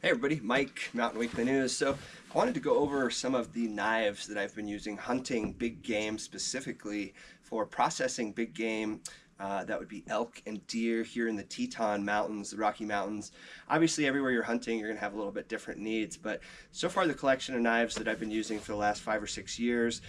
Hey everybody, Mike, Mountain Weekly News. So I wanted to go over some of the knives that I've been using hunting big game, specifically for processing big game. That would be elk and deer here in the Teton Mountains, the Rocky Mountains. Obviously, everywhere you're hunting, you're going to have a little bit different needs, but so far the collection of knives that I've been using for the last 5 or 6 years,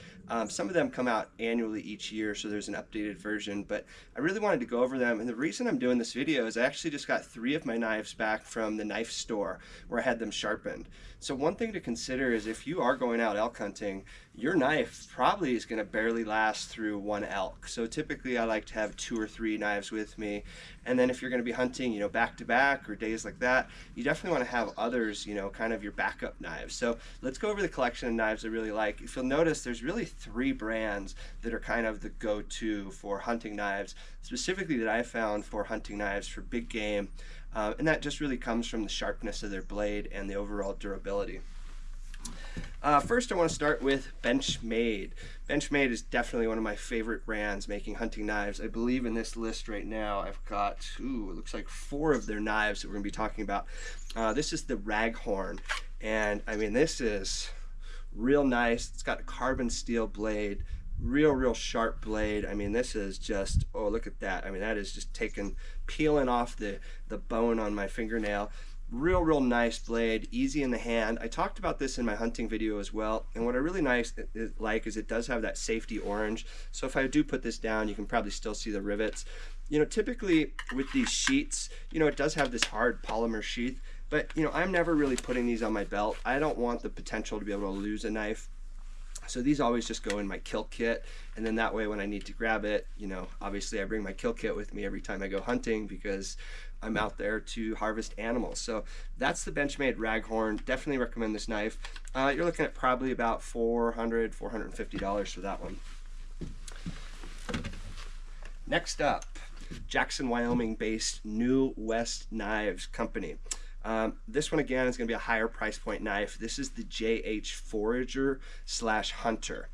some of them come out annually each year, so there's an updated version, but I really wanted to go over them, and the reason I'm doing this video is I actually just got 3 of my knives back from the knife store where I had them sharpened. So one thing to consider is if you are going out elk hunting, your knife probably is going to barely last through one elk. So typically I like to have 2 or 3 knives with me, and then if you're going to be hunting, back to back or days like that, you definitely want to have others, kind of your backup knives. So let's go over the collection of knives I really like. If you'll notice, there's really 3 brands that are kind of the go-to for hunting knives, specifically that I found for hunting knives for big game, and that just really comes from the sharpness of their blade and the overall durability. First, I want to start with Benchmade. Benchmade is definitely one of my favorite brands making hunting knives. I believe in this list right now I've got, it looks like 4 of their knives that we're going to be talking about. This is the Raghorn, and I mean, this is real nice. It's got a carbon steel blade, real sharp blade. I mean, this is just, oh, look at that. I mean, that is just peeling off the bone on my fingernail. Real nice blade, easy in the hand. I talked about this in my hunting video as well, and what I really like is it does have that safety orange. So if I do put this down, you can probably still see the rivets. Typically with these sheaths, it does have this hard polymer sheath, but I'm never really putting these on my belt. I don't want the potential to be able to lose a knife. So these always just go in my kill kit, and then that way when I need to grab it, obviously I bring my kill kit with me every time I go hunting because I'm out there to harvest animals. So that's the Benchmade Raghorn. Definitely recommend this knife. You're looking at probably about $400, $450 for that one. Next up, Jackson, Wyoming based New West Knives Company. This one again is going to be a higher price point knife. This is the JH Forager / Hunter.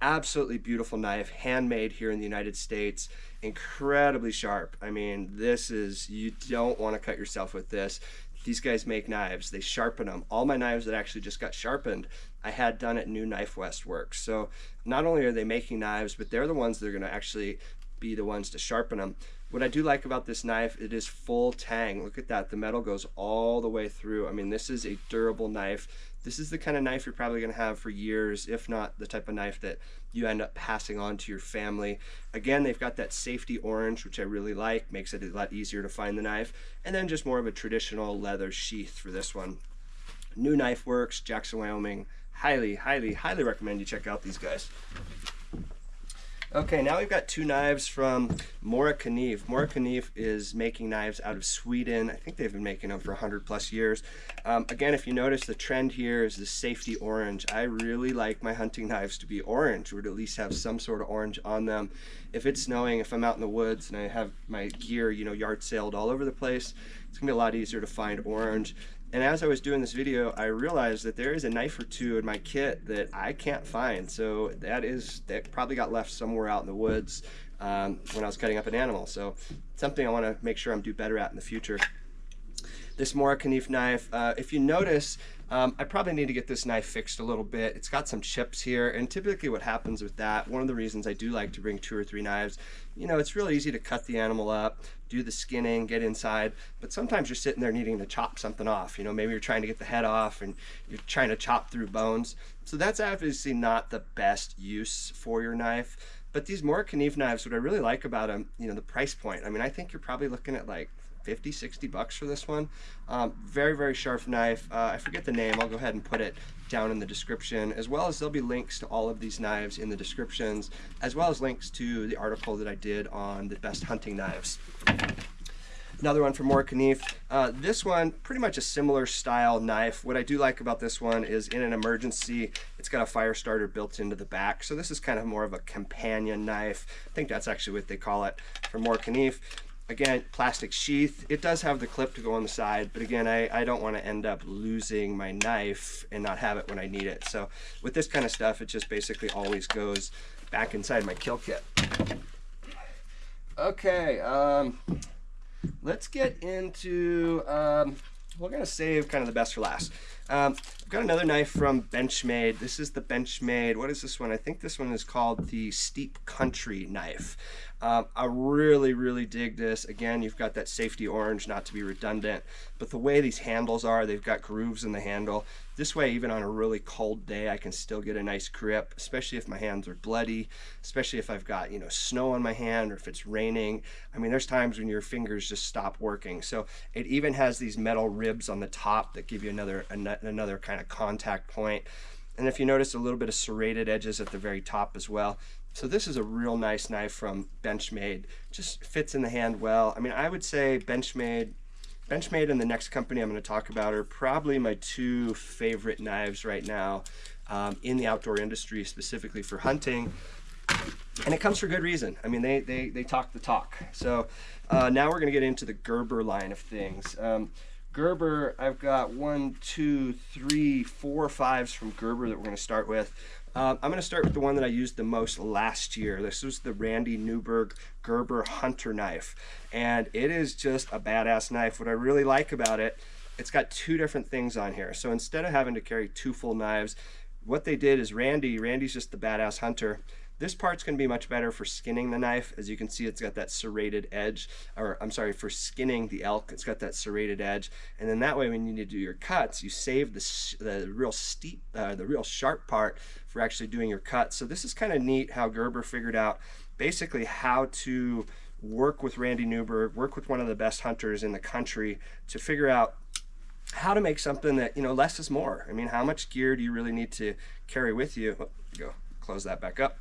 Absolutely beautiful knife, handmade here in the United States, incredibly sharp. I mean, you don't want to cut yourself with this. These guys make knives, they sharpen them. All my knives that actually just got sharpened, I had done at New KnifeWorks. So not only are they making knives, but they're the ones that are going to actually be the ones to sharpen them. What I do like about this knife, it is Full-Tang. Look at that, the metal goes all the way through. I mean, this is a durable knife. This is the kind of knife you're probably going to have for years, if not the type of knife that you end up passing on to your family. Again, they've got that safety orange, which I really like, makes it a lot easier to find the knife, and then just more of a traditional leather sheath for this one. New KnifeWorks, Jackson, Wyoming. Highly recommend you check out these guys. Okay, now we've got 2 knives from Morakniv. Morakniv is making knives out of Sweden. I think they've been making them for 100+ years. Again, if you notice, the trend here is the safety orange. I really like my hunting knives to be orange, or to at least have some sort of orange on them. If it's snowing, if I'm out in the woods and I have my gear, yard sailed all over the place, it's gonna be a lot easier to find orange. And as I was doing this video, I realized that there is a knife or 2 in my kit that I can't find. So that probably got left somewhere out in the woods when I was cutting up an animal. So something I want to make sure I'm do better at in the future. This Morakniv knife, if you notice, I probably need to get this knife fixed a little bit. It's got some chips here, and typically what happens with that, one of the reasons I do like to bring 2 or 3 knives, it's really easy to cut the animal up, do the skinning, get inside, but sometimes you're sitting there needing to chop something off. Maybe you're trying to get the head off and you're trying to chop through bones. So that's obviously not the best use for your knife. But these Morakniv knives, what I really like about them, the price point. I mean, I think you're probably looking at like $50-$60 for this one. Very sharp knife. I forget the name. I'll go ahead and put it down in the description, as well as there'll be links to all of these knives in the descriptions, as well as links to the article that I did on the best hunting knives. Another one from Morakniv. This one, pretty much a similar style knife. What I do like about this one is in an emergency, it's got a fire starter built into the back. So this is kind of more of a companion knife. I think that's actually what they call it from Morakniv. Again, plastic sheath. It does have the clip to go on the side, but again, I don't want to end up losing my knife and not have it when I need it. So with this kind of stuff, it just basically always goes back inside my kill kit. Okay, let's get into we're gonna save kind of the best for last. I've got another knife from Benchmade. This is the Benchmade, what is this one? I think this one is called the Steep Country knife. I really dig this. Again, you've got that safety orange, not to be redundant, but the way these handles are, they've got grooves in the handle. This way, even on a really cold day, I can still get a nice grip, especially if my hands are bloody, especially if I've got, you know, snow on my hand or if it's raining. I mean, there's times when your fingers just stop working. So it even has these metal ribs on the top that give you another kind of contact point. And if you notice, a little bit of serrated edges at the very top as well. So this is a real nice knife from Benchmade. Just fits in the hand well. I mean, I would say Benchmade and the next company I'm going to talk about are probably my two favorite knives right now in the outdoor industry, specifically for hunting. And it comes for good reason. I mean, they talk the talk. So now we're going to get into the Gerber line of things. Gerber, I've got 1, 2, 3, 4, 5s from Gerber that we're going to start with. I'm going to start with the one that I used the most last year. This was the Randy Newberg Gerber Hunter knife, and it is just a badass knife. What I really like about it, it's got two different things on here. So instead of having to carry two full knives, what they did is Randy's just the badass hunter. This part's going to be much better for skinning the knife. As you can see, it's got that serrated edge, or I'm sorry, for skinning the elk, it's got that serrated edge. And then that way, when you need to do your cuts, you save the real sharp part for actually doing your cuts. So this is kind of neat how Gerber figured out basically how to work with Randy Newberg, work with one of the best hunters in the country to figure out how to make something that, you know, less is more. I mean, how much gear do you really need to carry with you? Oh, go. Close that back up,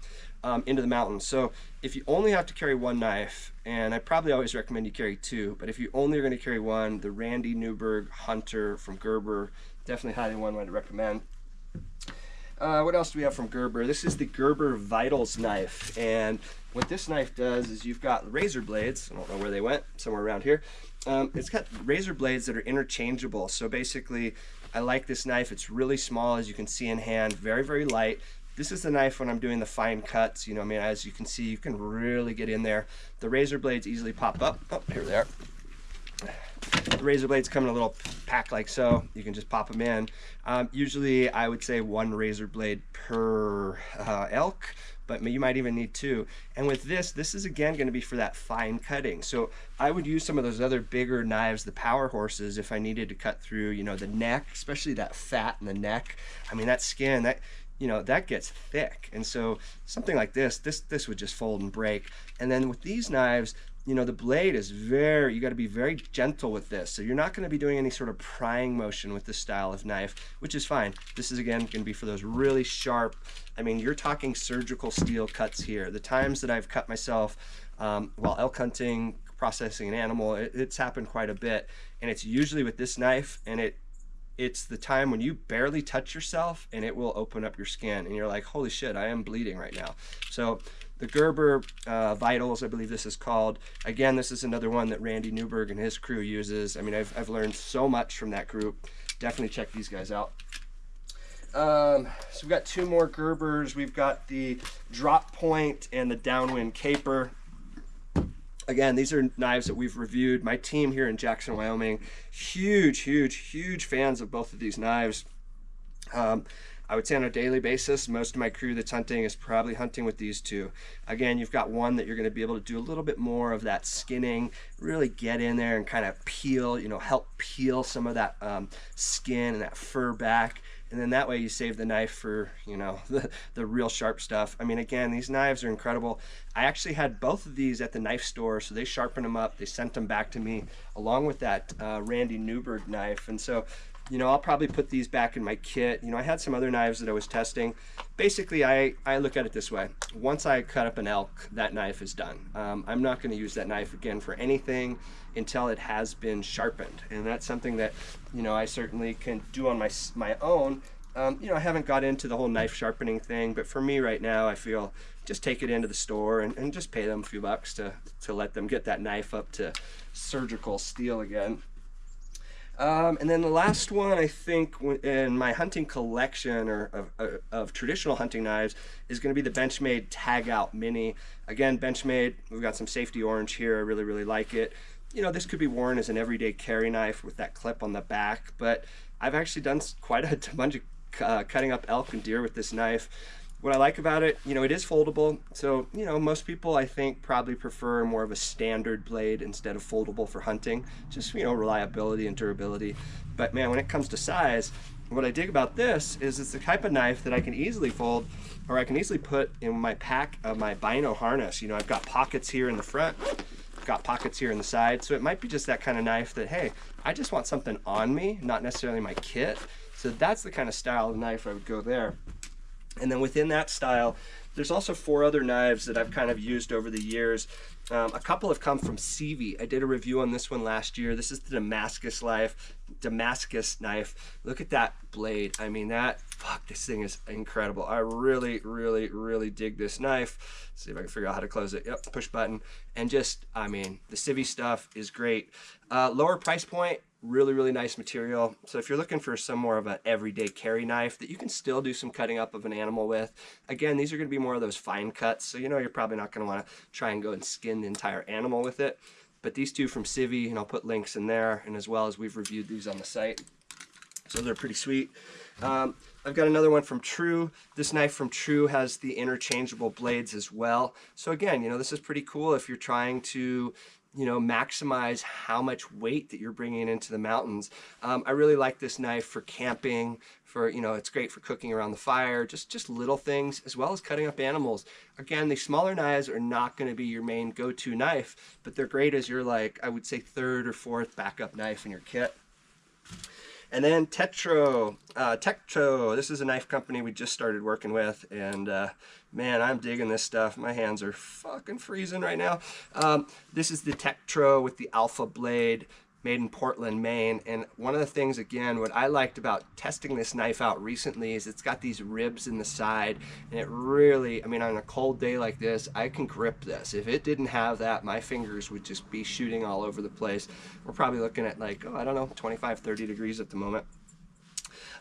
into the mountains. So if you only have to carry one knife, and I probably always recommend you carry two, but if you only are going to carry one, the Randy Newberg Hunter from Gerber, definitely highly one I'd recommend. What else do we have from Gerber? This is the Gerber Vitals knife, and what this knife does is you've got razor blades. I don't know where they went, somewhere around here. It's got razor blades that are interchangeable. So basically, I like this knife. It's really small, as you can see in hand, very light. This is the knife when I'm doing the fine cuts. You know, I mean, as you can see, you can really get in there. The razor blades easily pop up. Oh, here they are. The razor blades come in a little pack like so. You can just pop them in. Usually, I would say one razor blade per elk, but you might even need two. And with this is again going to be for that fine cutting. So I would use some of those other bigger knives, the power horses, if I needed to cut through, you know, the neck, especially that fat in the neck. I mean, that skin, that, you know, that gets thick. And so something like this would just fold and break. And then with these knives, you know, the blade is you got to be very gentle with this. So you're not going to be doing any sort of prying motion with this style of knife, which is fine. This is again going to be for those really sharp, I mean, you're talking surgical steel cuts here. The times that I've cut myself while elk hunting, processing an animal, it's happened quite a bit. And it's usually with this knife, and it's the time when you barely touch yourself and it will open up your skin and you're like, holy shit, I am bleeding right now. So the Gerber Vitals, I believe this is called. Again, this is another one that Randy Newberg and his crew uses. I mean, I've learned so much from that group. Definitely check these guys out. So we've got two more Gerbers. We've got the Drop Point and the Downwind Caper. Again, these are knives that we've reviewed. My team here in Jackson, Wyoming, huge fans of both of these knives. I would say on a daily basis, most of my crew that's hunting is probably hunting with these two. Again, you've got one that you're going to be able to do a little bit more of that skinning, really get in there and kind of peel, you know, help peel some of that skin and that fur back. And then that way you save the knife for, you know, the real sharp stuff. I mean, again, these knives are incredible. I actually had both of these at the knife store, so they sharpened them up. They sent them back to me along with that Randy Newberg knife. And so, you know, I'll probably put these back in my kit. You know, I had some other knives that I was testing. Basically, I look at it this way. Once I cut up an elk, that knife is done. I'm not going to use that knife again for anything until it has been sharpened. And that's something that, you know, I certainly can do on my own. You know, I haven't got into the whole knife sharpening thing, but for me right now, I feel just take it into the store and just pay them a few bucks to let them get that knife up to surgical steel again. And then the last one, I think, in my hunting collection of traditional hunting knives is going to be the Benchmade Tag Out Mini. Again, Benchmade, we've got some safety orange here. I really like it. you know, this could be worn as an everyday carry knife with that clip on the back, but I've actually done quite a bunch of cutting up elk and deer with this knife. What I like about it, you know, it is foldable. So, you know, most people I think probably prefer more of a standard blade instead of foldable for hunting. Just, you know, reliability and durability. But man, when it comes to size, what I dig about this is it's the type of knife that I can easily fold, or I can easily put in my pack of my bino harness. You know, I've got pockets here in the front, got pockets here in the side. So it might be just that kind of knife that, hey, I just want something on me, not necessarily my kit. So that's the kind of style of knife I would go there. And then within that style, there's also 4 other knives that I've kind of used over the years. A couple have come from CIVIVI. I did a review on this one last year. This is the Damascus knife. Look at that blade. I mean, this thing is incredible. I really, really, really dig this knife. Let's see if I can figure out how to close it. Yep, push button. And just, I mean, the CIVIVI stuff is great. Lower price point. Really, really nice material. So if you're looking for some more of an everyday carry knife that you can still do some cutting up of an animal with, again, these are going to be more of those fine cuts. So you know you're probably not going to want to try and go and skin the entire animal with it. But these two from CIVIVI, and I'll put links in there, and as well as we've reviewed these on the site. So they're pretty sweet. I've got another one from True. This knife from True has the interchangeable blades as well. So again, you know, this is pretty cool if you're trying to, you know, maximize how much weight that you're bringing into the mountains. I really like this knife for camping, for, you know, it's great for cooking around the fire, just little things, as well as cutting up animals. Again, these smaller knives are not going to be your main go-to knife, but they're great as your, like, I would say 3rd or 4th backup knife in your kit. And then Tektro. This is a knife company we just started working with, and man, I'm digging this stuff. My hands are fucking freezing right now. This is the Tektro with the Alpha blade, made in Portland, Maine. And one of the things, again, what I liked about testing this knife out recently is it's got these ribs in the side, and it really, I mean, on a cold day like this, I can grip this. If it didn't have that, my fingers would just be shooting all over the place. We're probably looking at like, oh, I don't know, 25, 30 degrees at the moment.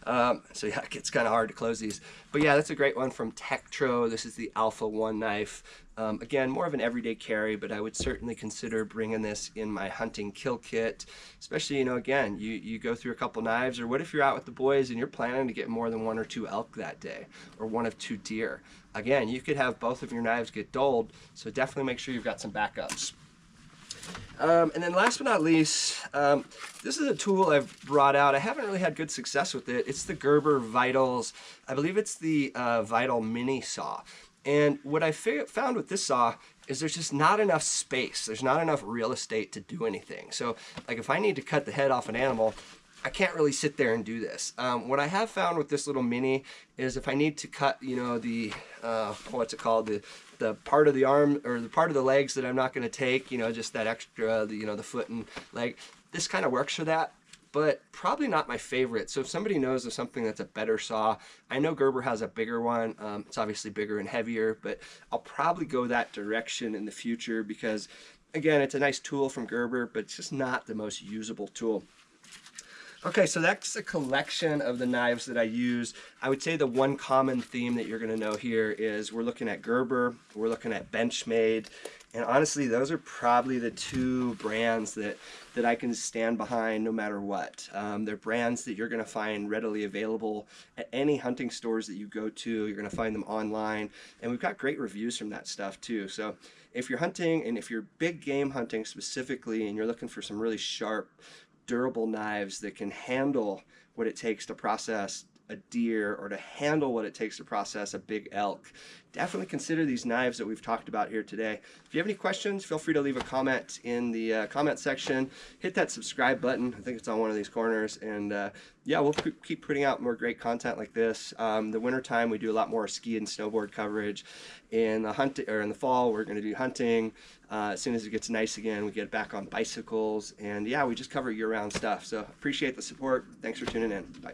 So yeah, it gets kind of hard to close these. But yeah, that's a great one from Tektro. This is the Alpha 1 knife. Again, more of an everyday carry, but I would certainly consider bringing this in my hunting kill kit. Especially, you know, again, you go through a couple knives, or what if you're out with the boys and you're planning to get more than 1 or 2 elk that day, or 1 of 2 deer. Again, you could have both of your knives get dulled, so definitely make sure you've got some backups. And then last but not least, this is a tool I've brought out. I haven't really had good success with it. It's the Gerber Vitals. I believe it's the Vital Mini Saw. And what I found with this saw is there's just not enough space. There's not enough real estate to do anything. So like if I need to cut the head off an animal, I can't really sit there and do this. What I have found with this little mini is if I need to cut, you know, the, what's it called, the part of the arm or the part of the legs that I'm not going to take, you know, just that extra, you know, the foot and leg, this kind of works for that, but probably not my favorite. So if somebody knows of something that's a better saw, I know Gerber has a bigger one. It's obviously bigger and heavier, but I'll probably go that direction in the future because, again, it's a nice tool from Gerber, but it's just not the most usable tool. Okay, so that's a collection of the knives that I use. I would say the one common theme that you're going to know here is we're looking at Gerber, we're looking at Benchmade, and honestly, those are probably the 2 brands that I can stand behind no matter what. They're brands that you're going to find readily available at any hunting stores that you go to. You're going to find them online, and we've got great reviews from that stuff too. So if you're hunting, and if you're big game hunting specifically, and you're looking for some really sharp, durable knives that can handle what it takes to process a deer or to handle what it takes to process a big elk, definitely consider these knives that we've talked about here today. If you have any questions, feel free to leave a comment in the comment section. Hit that subscribe button. I think it's on one of these corners, and yeah, we'll keep putting out more great content like this. The wintertime we do a lot more ski and snowboard coverage. In the fall we're going to do hunting. As soon as it gets nice again, we get back on bicycles, and yeah, we just cover year-round stuff. So appreciate the support. Thanks for tuning in. Bye.